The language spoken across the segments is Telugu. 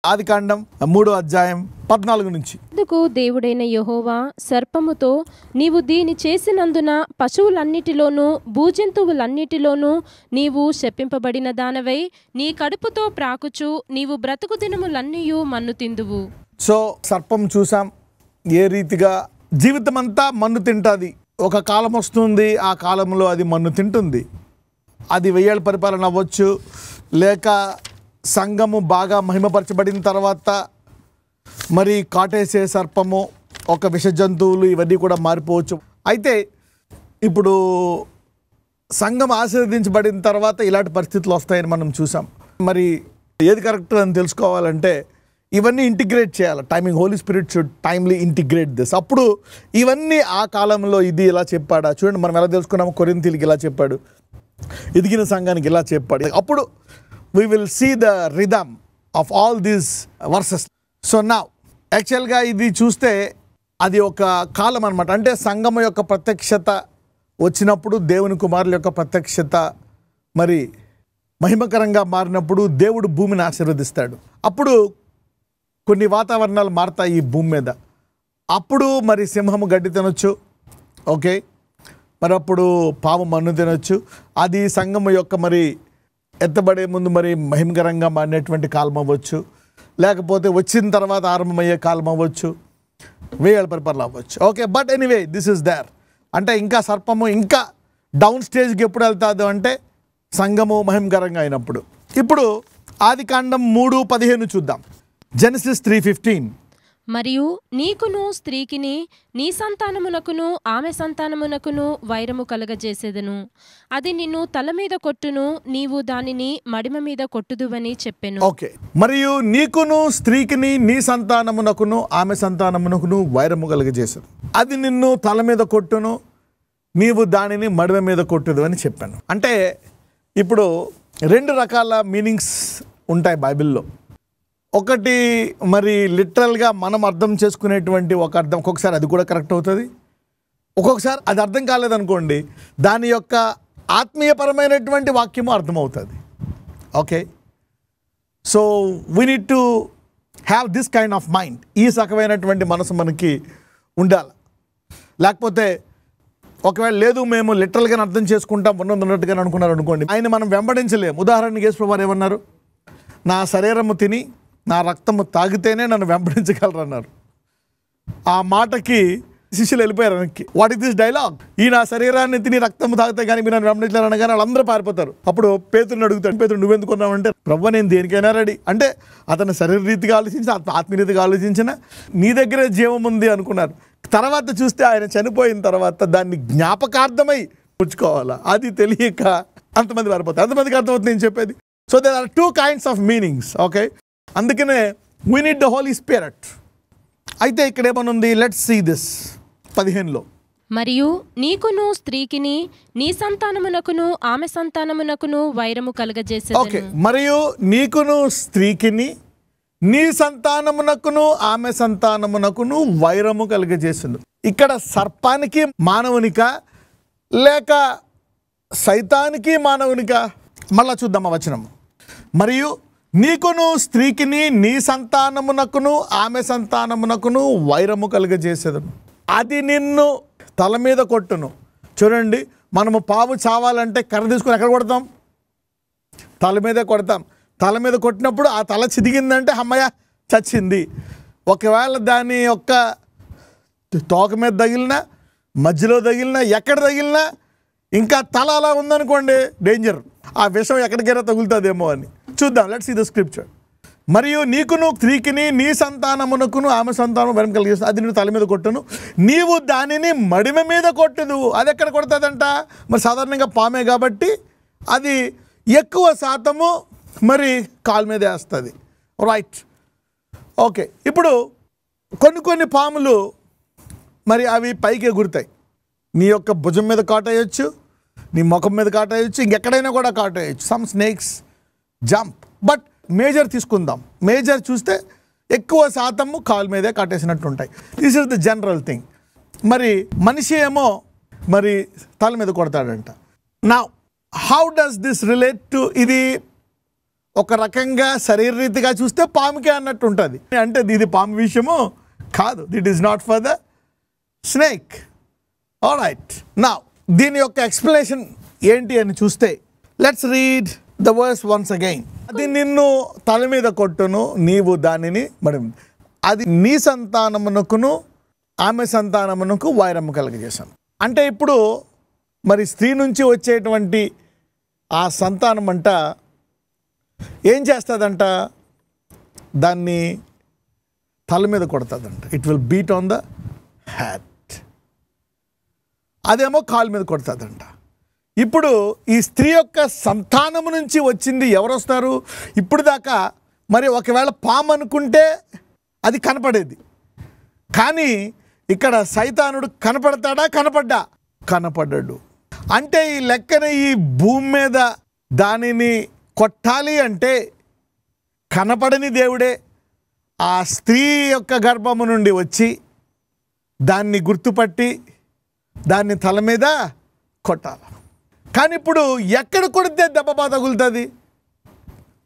ఆదికాండం 3వ అధ్యాయం 14 నుంచి. అందుకు దేవుడైన యెహోవా సర్పముతో, నీవు దీని చేసినందున పశువులన్నిటిలోనూ భూజంతువులన్నిటిలోనూ నీవు శపింపబడిన దానవై నీ కడుపుతో ప్రాకుచు నీవు బ్రతుకు దినములన్నీయు మన్ను తిందువు. సో సర్పం చూసాం ఏ రీతిగా జీవితమంతా మన్ను తింటుంది. ఒక కాలం వస్తుంది, ఆ కాలంలో అది మన్ను తింటుంది. అది 1000 ఏళ్ల పరిపాలన అవ్వచ్చు, లేక సంఘము బాగా మహిమపరచబడిన తర్వాత మరి కాటేసే సర్పము, ఒక విష జంతువులు, ఇవన్నీ కూడా మారిపోవచ్చు. అయితే ఇప్పుడు సంఘం ఆశీర్వదించబడిన తర్వాత ఇలాంటి పరిస్థితులు వస్తాయని మనం చూసాం. మరి ఏది కరెక్ట్ అని తెలుసుకోవాలంటే ఇవన్నీ ఇంటిగ్రేట్ చేయాలి. Timing holy spirit should timely integrate this. అప్పుడు ఇవన్నీ ఆ కాలంలో ఇది ఇలా చెప్పాడా, చూడండి మనం ఎలా తెలుసుకున్నాము, కొరింథీయులకు ఇలా చెప్పాడు, ఎదిగిన సంఘానికి ఇలా చెప్పాడు. అప్పుడు we will see the rhythm of all these verses. So now యాక్చువల్గా ఇది చూస్తే అది ఒక కాలం అనమాట. అంటే సంఘం యొక్క ప్రత్యక్షత వచ్చినప్పుడు, దేవుని కుమారుల యొక్క ప్రత్యక్షత మరి మహిమకరంగా మారినప్పుడు దేవుడు భూమిని ఆశీర్వదిస్తాడు. అప్పుడు కొన్ని వాతావరణాలు మారుతాయి ఈ భూమి మీద. అప్పుడు మరి సింహము గడ్డి తినొచ్చు, ఓకే, మరి అప్పుడు పాము మన్ను తినొచ్చు. అది సంఘము యొక్క మరి ఎత్తబడే ముందు మరి మహిమకరంగా మారినటువంటి కాలం అవ్వచ్చు, లేకపోతే వచ్చిన తర్వాత ఆరంభమయ్యే కాలం అవ్వచ్చు, 1000 ఏళ్ల పరిపాలన అవ్వచ్చు, okay. But anyway this is there. అంటే ఇంకా సర్పము ఇంకా డౌన్ స్టేజ్కి ఎప్పుడు వెళ్తాదు అంటే సంఘము మహిమకరంగా అయినప్పుడు. ఇప్పుడు ఆదికాండం 3:15 చూద్దాం. జెనసిస్ 3:15. మరియు నీకును స్త్రీకిని నీ సంతానమునకును ఆమె సంతానమునకును వైరము కలగజేసేదను. అది నిన్ను తల మీద కొట్టును, నీవు దానిని మడిమ మీద కొట్టుదువని చెప్పెను. ఓకే. మరియు నీకును స్త్రీకిని నీ సంతానమునకును ఆమె సంతానమునకును వైరము కలగజేసేది, అది నిన్ను తల మీద కొట్టును, నీవు దానిని మడిమ మీద కొట్టుదు అని చెప్పాను. అంటే ఇప్పుడు 2 రకాల మీనింగ్స్ ఉంటాయి బైబిల్లో. ఒకటి మరి లిటరల్గా మనం అర్థం చేసుకునేటువంటి ఒక అర్థం, ఒక్కొక్కసారి అది కూడా కరెక్ట్ అవుతుంది, ఒక్కొక్కసారి అది అర్థం కాలేదనుకోండి దాని యొక్క ఆత్మీయపరమైనటువంటి వాక్యము అర్థమవుతుంది, okay. So we need to have this kind of mind. ఈ రకమైనటువంటి మనసు మనకి ఉండాలి. లేకపోతే ఒకవేళ లేదు మేము లిటరల్గానే అర్థం చేసుకుంటాం, ఉన్నట్టుగా అనుకున్నారు అనుకోండి, ఆయన మనం వెంబడించలేము. ఉదాహరణకి యేసు ప్రభువు ఏమన్నారు, నా శరీరము తిని నా రక్తము తాగితేనే నన్ను వెంబడించగలరు అన్నారు. ఆ మాటకి శిష్యులు వెళ్ళిపోయారు వెనక్కి. What is this dialogue? ఈ నా శరీరాన్ని తిని రక్తము తాగితే కానీ మీరు నన్ను వెంబడించారు అనగానే వాళ్ళందరూ పారిపోతారు. అప్పుడు పేతురుని అడుగుతాడు, పేతురు నువ్వెందుకు ఉన్నావంటే, ప్రభువా నేను దేనికైనా రెడీ. అంటే అతను శరీర రీతిగా ఆలోచించిన, ఆత్మీయరీతిగా ఆలోచించిన, నీ దగ్గరే జీవం ఉంది అనుకున్నారు. తర్వాత చూస్తే ఆయన చనిపోయిన తర్వాత దాన్ని జ్ఞాపకార్థమై పుచ్చుకోవాలా, అది తెలియక అంతమంది పారిపోతారు. అంతమందికి అర్థమవుతుంది నేను చెప్పేది. So there are 2 kinds of meanings, okay. అందుకనే we need the holy spirit. అయితే ఇక్కడ ఏమనుంది, లెట్స్ సీ దిస్ 15లో. మరియు నీకును స్త్రీకిని నీ సంతానమునకును ఆమె సంతానమునకును వైరము కలగజేసేదను. ఓకే. మరియు నీకును స్త్రీకిని నీ సంతానమునకును ఆమె సంతానమునకును వైరము కలగజేసింది. ఇక్కడ సర్పానికి మానవునిక లేక సైతానికి మానవునిక? మళ్ళా చూద్దాం ఆ వచనం. మరియు నీకును స్త్రీకిని నీ సంతానమునకును ఆమె సంతానమునకును వైరము కలుగజేసేదను, అది నిన్ను తల మీద కొట్టును. చూడండి, మనము పాము చావాలంటే కర్ర తీసుకుని ఎక్కడ కొడతాం? తల మీదే కొడతాం. తల మీద కొట్టినప్పుడు ఆ తల చిదిగిందంటే అమ్మయ్య చచ్చింది. ఒకవేళ దాని యొక్క తోక మీద తగిలినా, మధ్యలో తగిలినా, ఎక్కడ తగిలినా, ఇంకా తల అలా ఉందనుకోండి డేంజర్, ఆ విషం ఎక్కడికైనా తగులుతుందేమో అని. చూద్దాం, లెట్స్ సీ ద స్క్రిప్చర్. మరియు నీకును స్త్రీకిని నీ సంతానమునకును ఆమె సంతానం వైరం కలిగేస్తుంది, అది నేను తల మీద కొట్టును, నీవు దానిని మడిమ మీద కొట్టుదు. అది ఎక్కడ కొడుతుందంట? మరి సాధారణంగా పామే కాబట్టి అది ఎక్కువ శాతము మరి కాలు మీద వేస్తుంది, రైట్, ఓకే. ఇప్పుడు కొన్ని పాములు మరి అవి పైకి ఎగురుతాయి. నీ యొక్క భుజం మీద కాటేయచ్చు, నీ ముఖం మీద కాటేయచ్చు, ఇంకెక్కడైనా కూడా కాటేయచ్చు. Some snakes jump. But major తీసుకుందాం. మేజర్ చూస్తే ఎక్కువ శాతము కాలు మీదే కాటేసినట్టు ఉంటాయి. This is the general thing. మరి మనిషి ఏమో మరి తల మీద కొడతాడంట. నా how does this relate to? ఇది ఒక రకంగా శరీరరీతిగా చూస్తే పాముకే అన్నట్టు ఉంటుంది. అంటే ఇది పాము విషయము కాదు. It is not for the snake. Alright, now దీని యొక్క ఎక్స్ప్లెనేషన్ ఏంటి అని చూస్తే let's read the verse once again. అది నిన్ను తల మీద కొట్టును, నీవు దానిని అది నీ సంతానమునకును ఆమె సంతానమునకు వైరము కలుగజేశాను. అంటే ఇప్పుడు మరి స్త్రీ నుంచి వచ్చేటువంటి ఆ సంతానం అంట ఏం చేస్తుందంట, దాన్ని తల మీద కొడుతుందంట. It will beat on the head. అదేమో కాలు మీద కొడుతుందంట. ఇప్పుడు ఈ స్త్రీ యొక్క సంతానము నుంచి వచ్చింది ఎవరు వస్తారు? ఇప్పుడు దాకా మరి ఒకవేళ పాము అనుకుంటే అది కనపడేది, కానీ ఇక్కడ సైతానుడు కనపడతాడా? కనపడ్డాడు. అంటే ఈ లెక్కన ఈ భూమి మీద దానిని కొట్టాలి అంటే కనపడని దేవుడే ఆ స్త్రీ యొక్క గర్భము నుండి వచ్చి దాన్ని గుర్తుపట్టి దాన్ని తల మీద కొట్టాలి. కానీ ఇప్పుడు ఎక్కడ కొడితే దెబ్బ బాధ తగులుతుంది?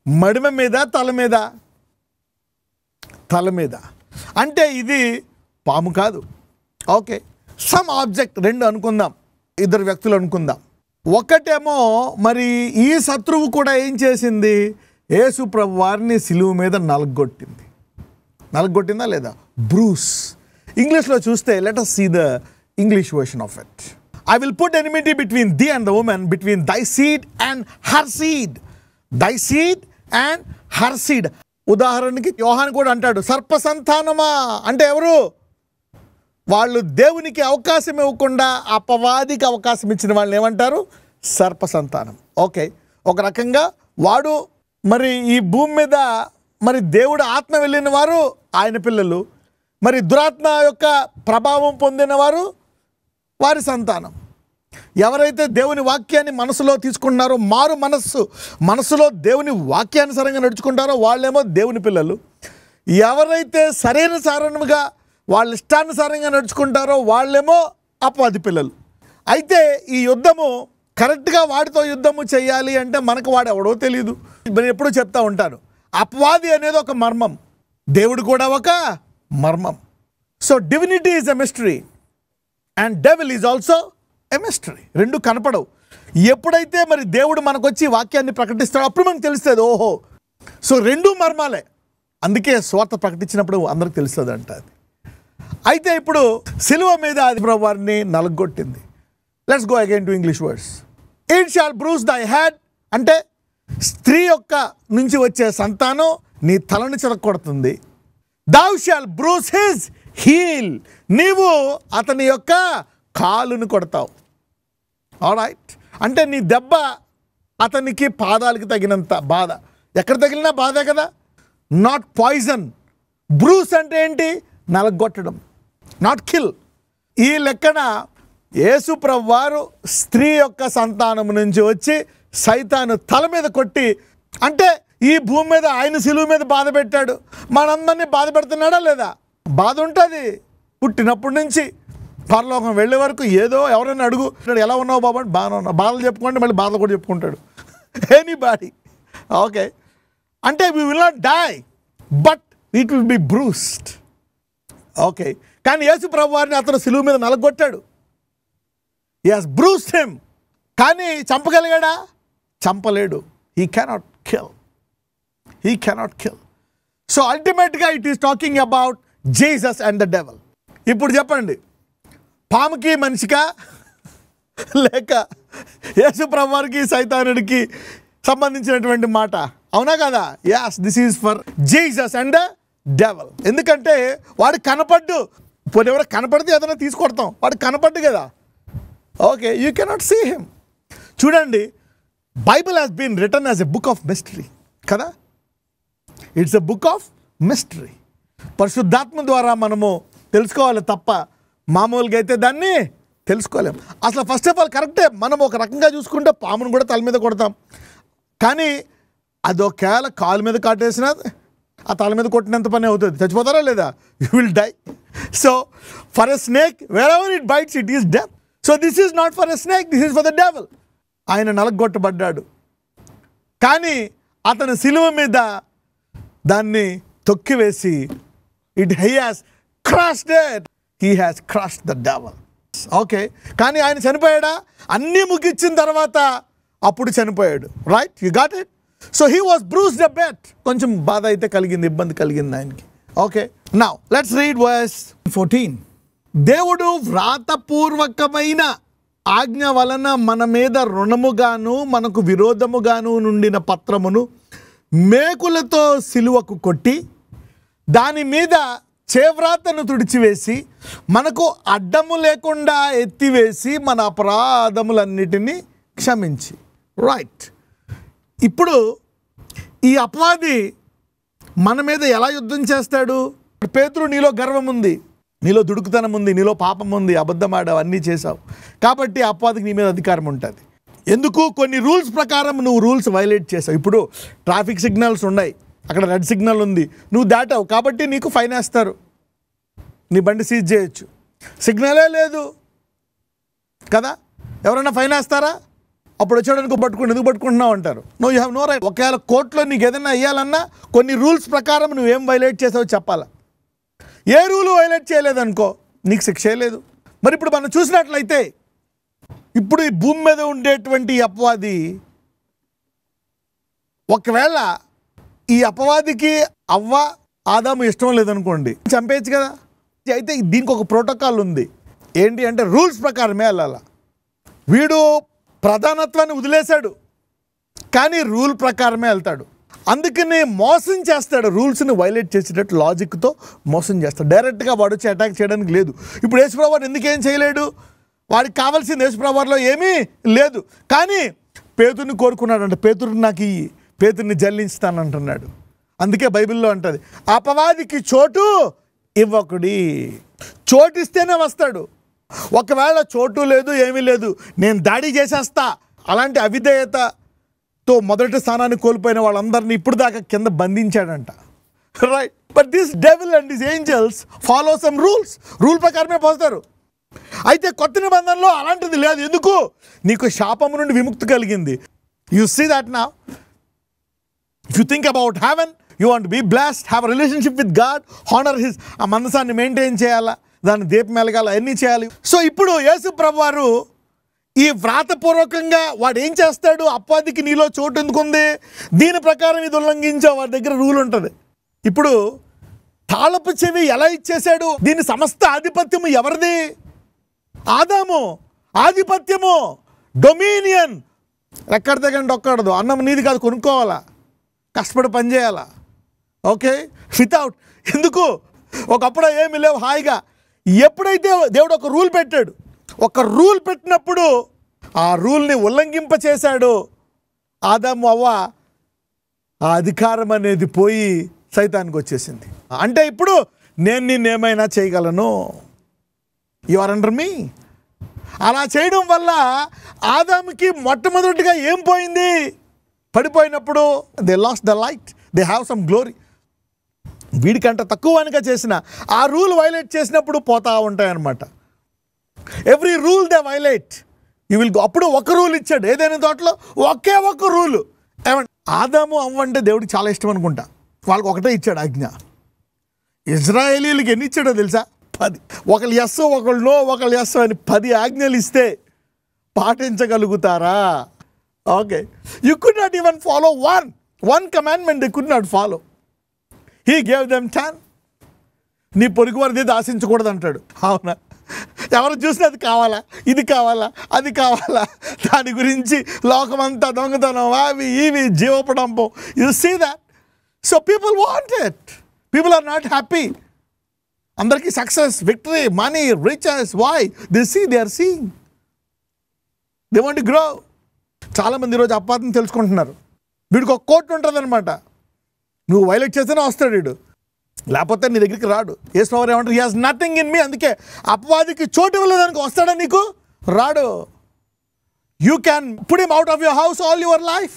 మడిమ మీద, తల మీద. అంటే ఇది పాము కాదు. ఓకే, సమ్ ఆబ్జెక్ట్, రెండు అనుకుందాం, ఇద్దరు వ్యక్తులు అనుకుందాం. ఒకటేమో మరి ఈ శత్రువు కూడా ఏం చేసింది? యేసు ప్రభు వారిని సిలువ మీద నలగొట్టిందా లేదా? బ్రూస్. ఇంగ్లీష్లో చూస్తే let us see the English version of it. I will put enmity between thee and the woman, between thy seed and her seed. Thy seed and her seed. ఉదాహరణకి యోహాను కూడా అంటాడు, సర్ప సంతానమా అంటే ఎవరు? వాళ్ళు దేవునికి అవకాశం ఇవ్వకుండా అపవాదికి అవకాశం ఇచ్చిన వాళ్ళని ఏమంటారు? సర్ప సంతానం. ఓకే, ఒక రకంగా వాడు మరి ఈ భూమి మీద మరి దేవుడు ఆత్మ వెళ్ళిన వారు ఆయన పిల్లలు, మరి దురాత్మ యొక్క ప్రభావం పొందిన వారు వారి సంతానం. ఎవరైతే దేవుని వాక్యాన్ని మనసులో తీసుకుంటున్నారో, మారు మనసులో దేవుని వాక్యానుసారంగా నడుచుకుంటారో వాళ్ళేమో దేవుని పిల్లలు. ఎవరైతే సరైన సారణముగా వాళ్ళ ఇష్టానుసారంగా నడుచుకుంటారో వాళ్ళేమో అపవాది పిల్లలు. అయితే ఈ యుద్ధము కరెక్ట్గా వాడితో యుద్ధము చేయాలి అంటే మనకు వాడు ఎవడో తెలియదు. నేను ఎప్పుడూ చెప్తా ఉంటాను, అపవాది అనేది ఒక మర్మం, దేవుడు కూడా ఒక మర్మం. So divinity is a mystery and devil is also a mystery. రెండు కనపడవు. ఎప్పుడైతే మరి దేవుడు మనకు వచ్చి వాక్యాన్ని ప్రకటిస్తాడో అప్పుడు మనకు తెలుస్తుంది, ఓహో. సో రెండు మర్మాలే. అందుకే స్వార్థ ప్రకటించినప్పుడు అందరికి తెలుస్తుంది అంట అది. అయితే ఇప్పుడు సిలువ మీద అది ప్రభు వారిని నలగొట్టింది. Let's go again to English words. It shall bruise thy head అంటే స్త్రీ యొక్క నుంచి వచ్చే సంతానం నీ తలను చిరగొడుతుంది. thou shall bruise his heel. నీవు అతని యొక్క కాలును కొడతావు. ఆల్రైట్, అంటే నీ దెబ్బ అతనికి పాదాలకి తగినంత బాధ. ఎక్కడ తగిలినా బాధే కదా, నాట్ పాయిజన్. బ్రూస్ అంటే ఏంటి? నలగొట్టడం, నాట్ కిల్. ఈ లెక్కన యేసు ప్రభు వారు స్త్రీ యొక్క సంతానం నుంచి వచ్చి సైతాను తల మీద కొట్టి, అంటే ఈ భూమి మీద ఆయన సిలువ మీద బాధ పెట్టాడు. మనందరినీ బాధ పెడుతున్నాడా లేదా? బాధ ఉంటుంది. పుట్టినప్పటి నుంచి పరలోకం వెళ్ళే వరకు ఏదో ఎవరైనా అడుగు, ఎలా ఉన్నావు బాబా అంటే బాగానే ఉన్నావు, బాధలు చెప్పుకుంటే మళ్ళీ బాధలు కూడా చెప్పుకుంటాడు ఎనీబాడీ. ఓకే, అంటే we will not die but it will be bruised. Okay, కానీ యేసు ప్రభు వారిని అతను సిలువ మీద నలగొట్టాడు. He has bruised him. కానీ చంపగలిగాడా? చంపలేడు. He cannot kill. సో అల్టిమేట్గా it is talking about Jesus and the devil. ఇప్పుడు చెప్పండి, పాముకి మనిషికా లేక యేసు ప్రభు వారికి సైతానుడికి సంబంధించినటువంటి మాట? అవునా కదా? Yes, this is for Jesus and the devil. ఎందుకంటే వాడు కనపడ్డు. ఇప్పుడు ఎవరు కనపడితే ఏదైనా తీసుకొడతాం, వాడు కనపడ్డు కదా. Okay, you cannot see him. చూడండి, Bible has been written as a book of mystery కదా. It's a book of mystery. పరిశుద్ధాత్మ ద్వారా మనము తెలుసుకోవాలి తప్ప మామూలుగా అయితే దాన్ని తెలుసుకోలేము. అసలు ఫస్ట్ ఆఫ్ ఆల్ కరెక్టే, మనం ఒక రకంగా చూసుకుంటే పామును కూడా తల మీద కొడతాం. కానీ అది ఒకవేళ కాలు మీద కాటేసినా ఆ తల మీద కొట్టినంత పని అవుతుంది. చచ్చిపోతారా లేదా? You will die. So for a snake wherever it bites it is death. So this is not for a snake, this is for the devil. ఆయన నలగొట్టబడ్డాడు. కానీ అతని సిలువ మీద దాన్ని తొక్కివేసి he has crushed it. He has crushed the devil. Okay, కానీ ఆయన చనిపోయాడా? అన్నీ ముగిచ్చిన తర్వాత అప్పుడు చనిపోయాడు. Right, you got it. So he was bruised a bit. కొంచెం బాధ అయితే కలిగింది, ఇబ్బంది కలిగింది ఆయనకి. Okay, now let's read verse 14. దేవుడు వ్రాతపూర్వకమైన ఆజ్ఞ వలన మన మీద రుణముగాను మనకు విరోధముగాను నుండిన పత్రమును మేకులతో సిలువకు కొట్టి దాని మీద చేవ్రాతను తుడిచివేసి మనకు అడ్డము లేకుండా ఎత్తివేసి మన అపరాధములన్నిటినీ క్షమించి. రైట్, ఇప్పుడు ఈ అపవాది మన మీద ఎలా యుద్ధం చేస్తాడు? పేతురు, నీలో గర్వం ఉంది, నీలో దుడుకుతనం ఉంది, నీలో పాపం ఉంది, అబద్ధమాడావు, అన్నీ చేసావు, కాబట్టి అపవాదికి నీ మీద అధికారం ఉంటుంది. ఎందుకు? కొన్ని రూల్స్ ప్రకారం నువ్వు రూల్స్ వైలేట్ చేసావు. ఇప్పుడు ట్రాఫిక్ సిగ్నల్స్ ఉన్నాయి, అక్కడ రెడ్ సిగ్నల్ ఉంది, నువ్వు దాటావు, కాబట్టి నీకు ఫైన్ వేస్తారు, నీ బండి సీజ్ చేయొచ్చు. సిగ్నలే లేదు కదా, ఎవరైనా ఫైన్ వేస్తారా? అప్పుడు వచ్చాడనుకో పట్టుకుని ఎందుకు పట్టుకుంటున్నావు అంటారు. No, you have no right. ఒకవేళ కోర్టులో నీకు ఏదైనా వేయాలన్నా కొన్ని రూల్స్ ప్రకారం నువ్వేం వైలేట్ చేసావో చెప్పాలా. ఏ రూలు వైలేట్ చేయలేదనుకో నీకు శిక్షే లేదు. మరి ఇప్పుడు మనం చూసినట్లయితే ఇప్పుడు ఈ భూమి మీద ఉండేటువంటి అపవాది, ఒకవేళ ఈ అపవాదికి అవ్వ ఆదాము ఇష్టం లేదనుకోండి, చంపేయచ్చు కదా. అయితే దీనికి ఒక ప్రోటోకాల్ ఉంది. ఏంటి అంటే రూల్స్ ప్రకారమే వెళ్ళాల. వీడు ప్రధానత్వాన్ని వదిలేశాడు, కానీ రూల్ ప్రకారమే వెళ్తాడు. అందుకని మోసం చేస్తాడు, రూల్స్ని వైలేట్ చేసేటట్టు లాజిక్తో మోసం చేస్తాడు. డైరెక్ట్గా వాడు వచ్చి అటాక్ చేయడానికి లేదు. ఇప్పుడు యేసుప్రభువారు ఎందుకేం చేయలేడు? వాడికి కావాల్సింది యేసుప్రభువారిలో ఏమీ లేదు, కానీ పేతుర్ని కోరుకున్నాడంట. పేతురు నాకు ఈ పేతుర్ని జల్లించుతానంటున్నాడు. అందుకే బైబిల్లో అంటది, అపవాదికి చోటు ఇవ్వకుడి. చోటిస్తేనే వస్తాడు. ఒకవేళ చోటు లేదు, ఏమీ లేదు, నేను దాడి చేసేస్తా, అలాంటి అవిధేయతతో మొదటి స్థానాన్ని కోల్పోయిన వాళ్ళందరినీ ఇప్పుడు దాకా కింద బంధించాడంట. Right, but this devil and this angels follow some rules. Rule ప్రకారమే పోతారు. అయితే కొత్త నిబంధనలో అలాంటిది లేదు. ఎందుకు? నీకు శాపము నుండి విముక్తి కలిగింది. You see that now. If you think about heaven, you want be blessed, have a relationship with God, honour his, ఆ మనసాన్ని మెయింటైన్ చేయాలా, దాన్ని దీపం వెలగాల, అన్నీ చేయాలి. సో ఇప్పుడు యేసు ప్రభువారు ఈ వ్రాతపూర్వకంగా వాడు ఏం చేస్తాడు? అపవాదికి నీలో చోటు ఎందుకుంది, దీని ప్రకారం ఇది ఉల్లంఘించావు, వాడి దగ్గర రూల్ ఉంటుంది. ఇప్పుడు తాళపు చెవి ఎలా ఇచ్చేశాడు? దీని సమస్త ఆధిపత్యము ఎవరిది? ఆదాము. ఆధిపత్యము, డొమినియన్. ఎక్కడ దగ్గర ఒక్కడదు. అన్నం నీది కాదు, కొనుక్కోవాలా, కష్టపడి పని చేయాలా. Okay, without. ఎందుకు? ఒకప్పుడు ఏమి లేవు, హాయిగా. ఎప్పుడైతే దేవుడు ఒక రూల్ పెట్టాడు, ఒక రూల్ పెట్టినప్పుడు ఆ రూల్ని ఉల్లంఘింప చేశాడు ఆదాము, అవ్వ, ఆ అధికారం అనేది పోయి సైతానికి వచ్చేసింది. అంటే ఇప్పుడు నేను నిన్నేమైనా చేయగలను, యు ఆర్ అండర్ మీ. అలా చేయడం వల్ల ఆదాముకి మొట్టమొదటిగా ఏం పోయింది? పడిపోయినప్పుడు they lost the light, they have some glory. వీడికంట తక్కువగా చేసిన ఆ రూల్ వైలేట్ చేసినప్పుడు పోతా ఉంటాయన్నమాట. Every rule they violate, you will go. అప్పుడు ఒక రూల్ ఇచ్చాడు ఏదైనా తోటలో, ఒకే ఒక రూలు. ఏమంటే ఆదాము అవ్వ అంటే దేవుడికి చాలా ఇష్టం అనుకుంటా, వాళ్ళకి ఒకటే ఇచ్చాడు ఆజ్ఞ. ఇజ్రాయేలీలకి ఎన్ని ఇచ్చాడో తెలుసా? 10. ఒకళ్ళు ఎస్, ఒకళ్ళు నో, ఒకళ్ళు ఎస్ అని 10 ఆజ్ఞలు ఇస్తే పాటించగలుగుతారా? Okay, you could not even follow one commandment, they could not follow. He gave them 10. నీ పొరుగు వారిది ఆశించకూడదు అంటాడు. అవునా? ఎవరు చూసినా అది కావాలా, ఇది కావాలా, అది కావాలా, దాని గురించి లోకమంతా దొంగతనం, అవి ఇవి, జీవపడంపం. You see that. So people want it. People are not happy. అందరికీ success, victory, money, riches. Why? They are seeing, they want to grow. చాలామంది ఈరోజు అపార్థం తెలుసుకుంటున్నారు. వీడికి ఒక కోట్ ఉంటుంది అనమాట, నువ్వు వైలేట్ చేస్తేనే వస్తాడు వీడు, లేకపోతే నీ దగ్గరికి రాడు. యేసుప్రభువారు ఏమంటారు? He has nothing in me. అందుకే అపవాదికి చోటు ఇవ్వలేదానికి వస్తాడా? నీకు రాడు. You can put him out of your house all your life.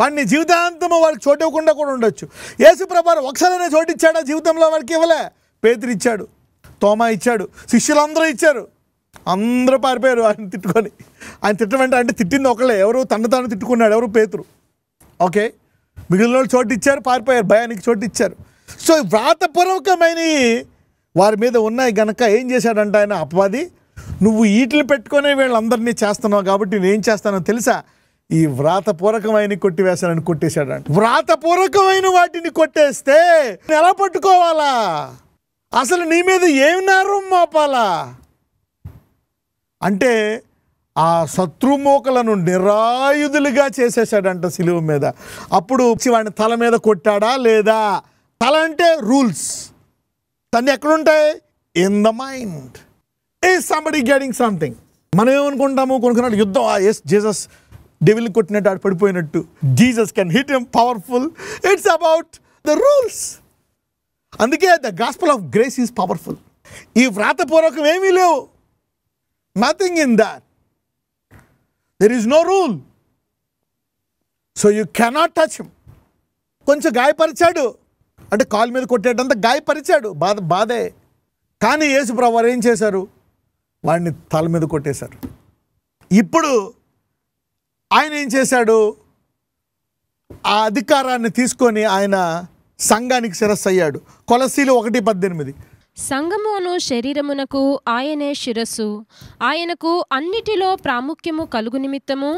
వాడిని జీవితాంతము వాడికి చోటు ఇవ్వకుండా కూడా ఉండొచ్చు. యేసుప్రభువారు ఒకసారైనా చోటు ఇచ్చాడా జీవితంలో? వాడికి ఇవ్వలే. పేతురు ఇచ్చాడు, తోమా ఇచ్చాడు, శిష్యులందరూ ఇచ్చారు. అందరూ పారిపోయారు ఆయన తిట్టుకొని. ఆయన తిట్టమంటే అంటే తిట్టింది ఒకళ్ళే, ఎవరు తను తాను తిట్టుకున్నాడు, ఎవరు? పేతురు. ఓకే, మిగిలిన వాళ్ళు చోటు ఇచ్చారు, పారిపోయారు, భయానికి చోటు ఇచ్చారు. సో వ్రాతపూర్వకమైన వారి మీద ఉన్నాయి గనక ఏం చేశాడంటే ఆయన అపవాది, నువ్వు ఈటలు పెట్టుకునే వీళ్ళందరినీ చేస్తున్నావు కాబట్టి నేనేం చేస్తానో తెలుసా, ఈ వ్రాతపూర్వకమైన కొట్టివేశానని కొట్టేశాడంట. వ్రాతపూర్వకమైన వాటిని కొట్టేస్తే ఎలా పట్టుకోవాలా, అసలు నీ మీద ఏమి నేరం మోపాలా అంటే ఆ శత్రుమోకలను నిరాయుధులుగా చేసేసాడంట సిలువ మీద. అప్పుడు వాడిని తల మీద కొట్టాడా లేదా? తల అంటే రూల్స్, అన్నీ ఎక్కడుంటాయి? In the mind. Is somebody getting something. మనం ఏమనుకుంటాము, కొనుక్కున్నాడు యుద్ధం, ఎస్ జీసస్ డెవిల్ని కొట్టినట్టు ఆడు పడిపోయినట్టు, Jesus can hit him powerful. It's about the rules. అందుకే the gospel of grace is powerful. ఈ వ్రాతపూర్వకం ఏమీ లేవు, nothing in that. There is no rule, so you cannot touch him. కొంచెం గాయపరిచాడు అంటే కాలు మీద కొట్టేటంత గాయపరిచాడు, బాధే. కానీ యేసు ప్రభువు వారు ఏం చేశారు, వాడిని తల మీద కొట్టేశారు. ఇప్పుడు ఆయన ఏం చేశాడు, ఆ అధికారాన్ని తీసుకొని ఆయన సంఘానికి శిరస్సు అయ్యాడు. కొలస్సీలు 1:18. సంఘము అను శరీరమునకు ఆయనే శిరస్సు, ఆయనకు అన్నిటిలో ప్రాముఖ్యము కలుగు నిమిత్తము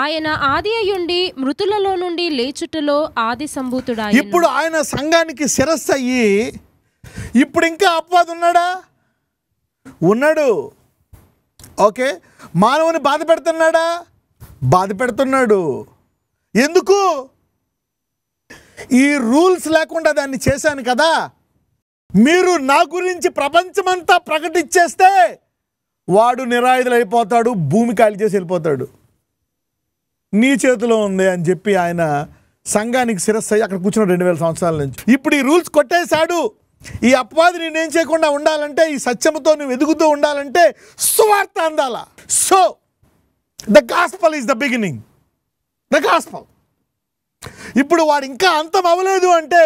ఆయన ఆది అయ్యుండి మృతులలో నుండి లేచుటలో ఆది సంభూతుడాయెను. ఇప్పుడు ఆయన సంఘానికి శిరస్సు అయ్యి ఇప్పుడు ఇంకా అపవాది ఉన్నాడా? ఉన్నాడు. ఓకే, మానవుని బాధ పెడుతున్నాడా? బాధ పెడుతున్నాడు. ఎందుకు? ఈ రూల్స్ లేకుండా దాన్ని చేశాను కదా. మీరు నా గురించి ప్రపంచమంతా ప్రకటించేస్తే వాడు నిరాయుధులైపోతాడు, భూమి ఖాళీ చేసి వెళ్ళిపోతాడు. నీ చేతిలో ఉంది అని చెప్పి ఆయన సంఘానికి శిరస్సు అయ్యి అక్కడ కూర్చున్న 2000 సంవత్సరాల నుంచి. ఇప్పుడు ఈ రూల్స్ కొట్టేశాడు. ఈ అపవాది నేనేం చేయకుండా ఉండాలంటే, ఈ సత్యముతో నువ్వు ఎదుగుతూ ఉండాలంటే సువార్త అందాల. So the gospel is the beginning, the gospel. ఇప్పుడు వాడు ఇంకా అంతం అవ్వలేదు అంటే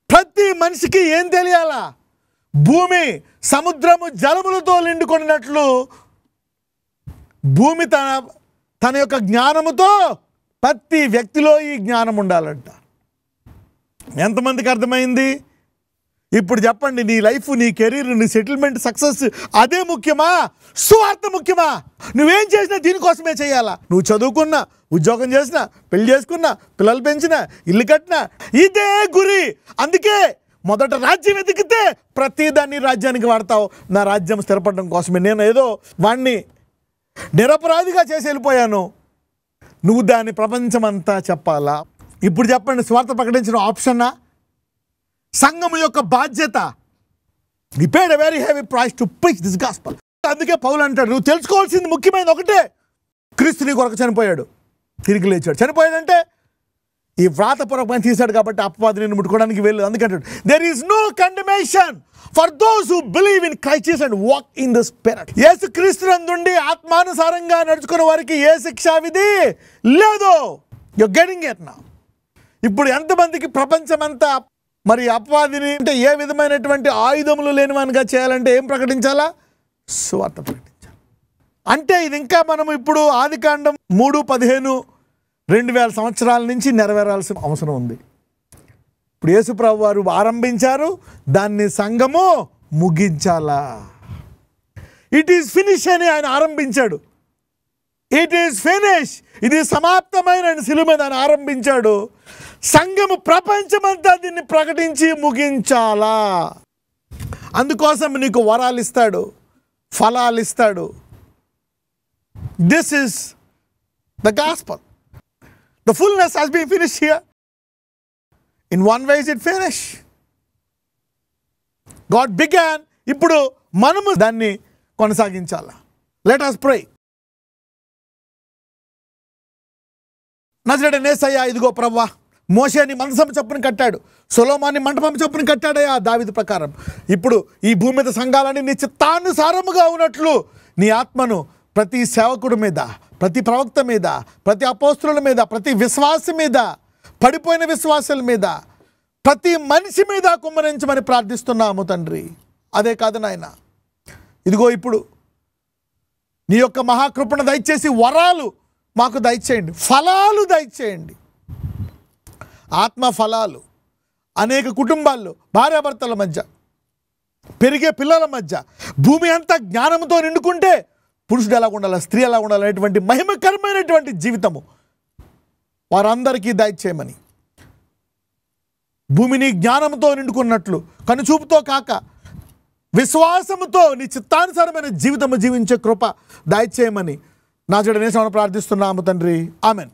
ప్రతి మనిషికి ఏం తెలియాలా? భూమి సముద్రము జలములతో నిండుకొనినట్లు భూమి తన యొక్క జ్ఞానముతో ప్రతి వ్యక్తిలో ఈ జ్ఞానం ఉండాలంట. ఎంతమందికి అర్థమైంది? ఇప్పుడు చెప్పండి, నీ లైఫ్, నీ కెరీర్, నీ సెటిల్మెంట్, సక్సెస్ అదే ముఖ్యమా, సువార్త ముఖ్యమా? నువ్వేం చేసినా దీనికోసమే చేయాలా. నువ్వు చదువుకున్నా, ఉద్యోగం చేసినా, పెళ్లి చేసుకున్నా, పిల్లలు పెంచినా, ఇల్లు కట్టినా ఇదే గురి. అందుకే మొదట రాజ్యం వెతికితే ప్రతిదాన్ని రాజ్యానికి వాడతావు. నా రాజ్యం స్థిరపడడం కోసమే. నేను ఏదో వాణ్ణి నిరపరాధిగా చేసి వెళ్ళిపోయాను, నువ్వు దాన్ని ప్రపంచమంతా చెప్పాలా? ఇప్పుడు చెప్పండి, స్వార్థ ప్రకటించిన ఆప్షనా? సంఘము యొక్క బాధ్యత. He paid a very heavy price to preach this gospel. అందుకే పౌలు అంటాడు, నువ్వు తెలుసుకోవాల్సింది ముఖ్యమైనది ఒకటే, క్రీస్తు నీ కొరకు చనిపోయాడు, తిరిగి లేచాడు. చనిపోయాడంటే ఈ వ్రాతపూర్వకమైన తీశాడు కాబట్టి అపవాది నిన్ను ముట్టుకోవడానికి వెళ్ళలేదు. అందుకంటాడు, there is no condemnation for those who believe in Christ and walk in the Spirit. యేసు క్రీస్తునందుండి ఆత్మానుసారంగా నడుచుకునే వారికి ఏ శిక్షా విధి లేదు. You're getting it now. ఇప్పుడు ఎంతమందికి ప్రపంచమంతా మరి అపవాదిని అంటే ఏ విధమైనటువంటి ఆయుధములు లేనివానిగా చేయాలంటే ఏం ప్రకటించాలా? సువార్త ప్రకటించాలి. అంటే ఇది ఇంకా మనం ఇప్పుడు ఆదికాండం 3:15 2000 సంవత్సరాల నుంచి నెరవేరాల్సిన అవసరం ఉంది. ఇప్పుడు యేసుప్రభు వారు ఆరంభించారు, దాన్ని సంఘము ముగించాలా. ఇట్ ఈస్ ఫినిష్ అని ఆయన ఆరంభించాడు. ఇట్ ఈస్ ఫినిష్, ఇది సమాప్తమైన శిలువ మీద ఆయన ఆరంభించాడు. సంఘము ప్రపంచమంతా దీన్ని ప్రకటించి ముగించాలా. అందుకోసం నీకు వరాలు ఇస్తాడు, ఫలాలు ఇస్తాడు. This is the gospel. The fullness has been finished here. In one ways it finish. God began. ఇప్పుడు మనము దాన్ని కొనసాగించాలా. Let us pray. నజరేయుడైన యేసయ్యా, ఇదిగో ప్రభువా, మోషేని మందసం చొప్పున కట్టాడు, సొలొమోన్ని మంటపం చొప్పున కట్టాడయ్యా దావీదు ప్రకారం. ఇప్పుడు ఈ భూమి మీద సంఘాలని నీ చిత్తానుసారముగా ఉన్నట్లు నీ ఆత్మను ప్రతి సేవకుడి మీద, ప్రతి ప్రవక్త మీద, ప్రతి అపోస్తుల మీద, ప్రతి విశ్వాసి మీద, పడిపోయిన విశ్వాసుల మీద, ప్రతి మనిషి మీద కుమ్మరించమని ప్రార్థిస్తున్నాము తండ్రి. అదే కాదు నాయన, ఇదిగో ఇప్పుడు నీ యొక్క మహాకృపణ దయచేసి వరాలు మాకు దయచేయండి, ఫలాలు దయచేయండి. ఆత్మ ఫలాలు అనేక కుటుంబాల్లో భార్యాభర్తల మధ్య, పెరిగే పిల్లల మధ్య భూమి అంతా జ్ఞానంతో నిండుకుంటే పురుషుడు ఎలా ఉండాలి, స్త్రీ ఎలా ఉండాలి అనేటువంటి మహిమకరమైనటువంటి జీవితము వారందరికీ దయచేయమని, భూమిని జ్ఞానంతో నిండుకున్నట్లు కనుచూపుతో కాక విశ్వాసముతో నీ చిత్తానుసారమైన జీవితము జీవించే కృప దయచేయమని నా జడ నేసమని ప్రార్థిస్తున్నాము తండ్రి. ఆమెన్.